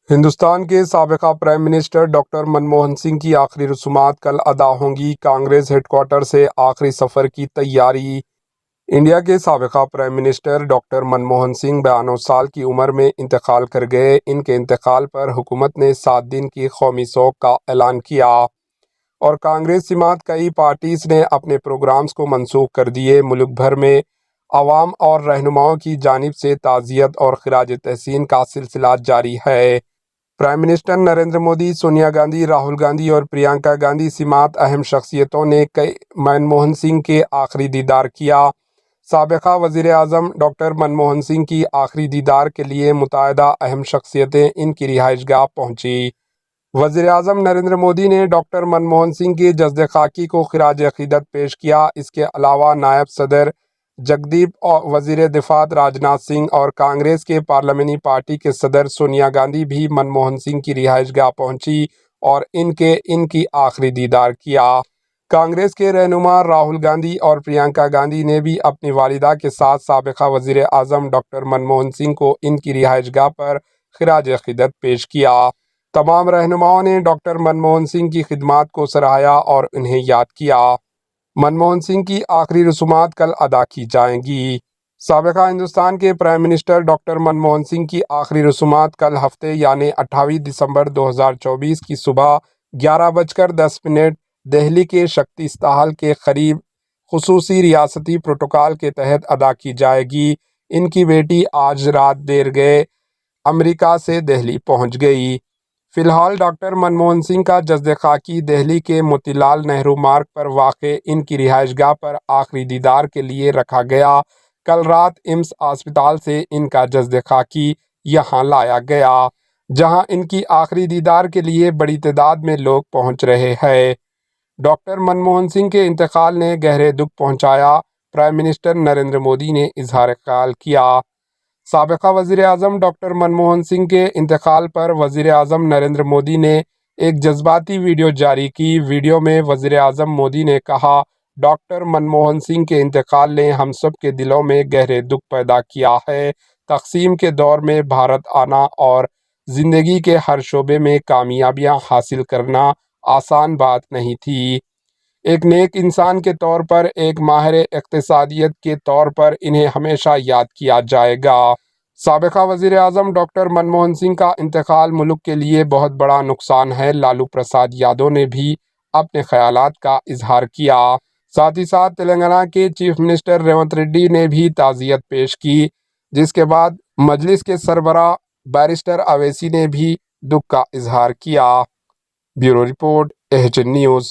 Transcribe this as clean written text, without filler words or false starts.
ہندوستان کے سابق prime minister doctor Manmohan Singh کی آخری رسومات کل ادا ہوں گی۔ کانگریس ہیڈ کوارٹر سے آخری سفر کی تیاری۔ انڈیا کے سابق prime minister doctor Manmohan Singh 92 سال کی عمر میں انتقال کر گئے۔ ان کے انتقال پر حکومت نے 7 دن کی قومی سوگ کا اعلان کیا اور کانگریس سمیت کئی پارٹیز نے اپنے پروگرامز کو منسوخ کر دیے۔ ملک بھر میں عوام اور رہنماؤں کی جانب سے تعزیت اور خراج تحسین کا سلسلہ جاری ہے۔ پرائم منسٹر نریندر مودی، سونیا گاندھی، راہل گاندھی اور پرینکا گاندھی سمیت اہم شخصیتوں نے منموہن سنگھ کے آخری دیدار کیا۔ سابق وزیر اعظم ڈاکٹر منموہن سنگھ کی آخری دیدار کے لیے متعدد اہم شخصیتیں ان کی رہائش گاہ پہنچی۔ وزیر اعظم نریندر مودی نے ڈاکٹر منموہن سنگھ کی جسد خاکی کو خراج عقیدت پیش کیا۔ اس کے علاوہ نائب صدر جگدیپ اور وزیر دفاع راجناتھ سنگھ اور کانگریس کے پارلیمانی پارٹی کے صدر سونیا گاندھی بھی منموہن سنگھ کی رہائش گاہ پہنچی اور ان کی آخری دیدار کیا۔ کانگریس کے رہنما راہل گاندھی اور پرینکا گاندھی نے بھی اپنی والدہ کے ساتھ سابق وزیر اعظم ڈاکٹر منموہن سنگھ کو ان کی رہائش گاہ پر خراج عقیدت پیش کیا۔ تمام رہنماؤں نے ڈاکٹر منموہن سنگھ کی خدمات کو سراہا اور انہیں یاد کیا۔ منموہن سنگھ کی آخری رسومات کل ادا کی جائیں گی۔ سابق ہندوستان کے prime minister doctor Manmohan Singh کی آخری رسومات کل ہفتے یعنی 28 دسمبر 2024 کی صبح 11:10 دہلی کے شکتی استھل کے قریب خصوصی ریاستی پروٹوکول کے تحت ادا کی جائے گی۔ ان کی بیٹی آج رات دیر گئے امریکہ سے دہلی پہنچ گئی۔ فی الحال ڈاکٹر منموہن سنگھ کا جسد خاکی دہلی کے موتی لال نہرو مارگ پر واقع ان کی رہائش گاہ پر آخری دیدار کے لیے رکھا گیا۔ کل رات ایمس اسپتال سے ان کا جسد خاکی یہاں لایا گیا، جہاں ان کی آخری دیدار کے لیے بڑی تعداد میں لوگ پہنچ رہے ہیں۔ ڈاکٹر منموہن سنگھ کے انتقال نے گہرے دکھ پہنچایا۔ پرائم منسٹر نریندر مودی نے اظہار خیال کیا۔ سابق وزیر اعظم ڈاکٹر منموہن سنگھ کے انتقال پر وزیر اعظم نریندر مودی نے ایک جذباتی ویڈیو جاری کی۔ ویڈیو میں وزیر اعظم مودی نے کہا، ڈاکٹر منموہن سنگھ کے انتقال نے ہم سب کے دلوں میں گہرے دکھ پیدا کیا ہے۔ تقسیم کے دور میں بھارت آنا اور زندگی کے ہر شعبے میں کامیابیاں حاصل کرنا آسان بات نہیں تھی۔ ایک نیک انسان کے طور پر، ایک ماہر اقتصادیات کے طور پر انہیں ہمیشہ یاد کیا جائے گا۔ سابق وزیر اعظم ڈاکٹر منموہن سنگھ کا انتقال ملک کے لیے بہت بڑا نقصان ہے۔ لالو پرساد یادو نے بھی اپنے خیالات کا اظہار کیا۔ ساتھ ہی ساتھ تلنگانہ کے چیف منسٹر ریونت ریڈی نے بھی تعزیت پیش کی، جس کے بعد مجلس کے سربراہ بیرسٹر اویسی نے بھی دکھ کا اظہار کیا۔ Bureau report, H N news.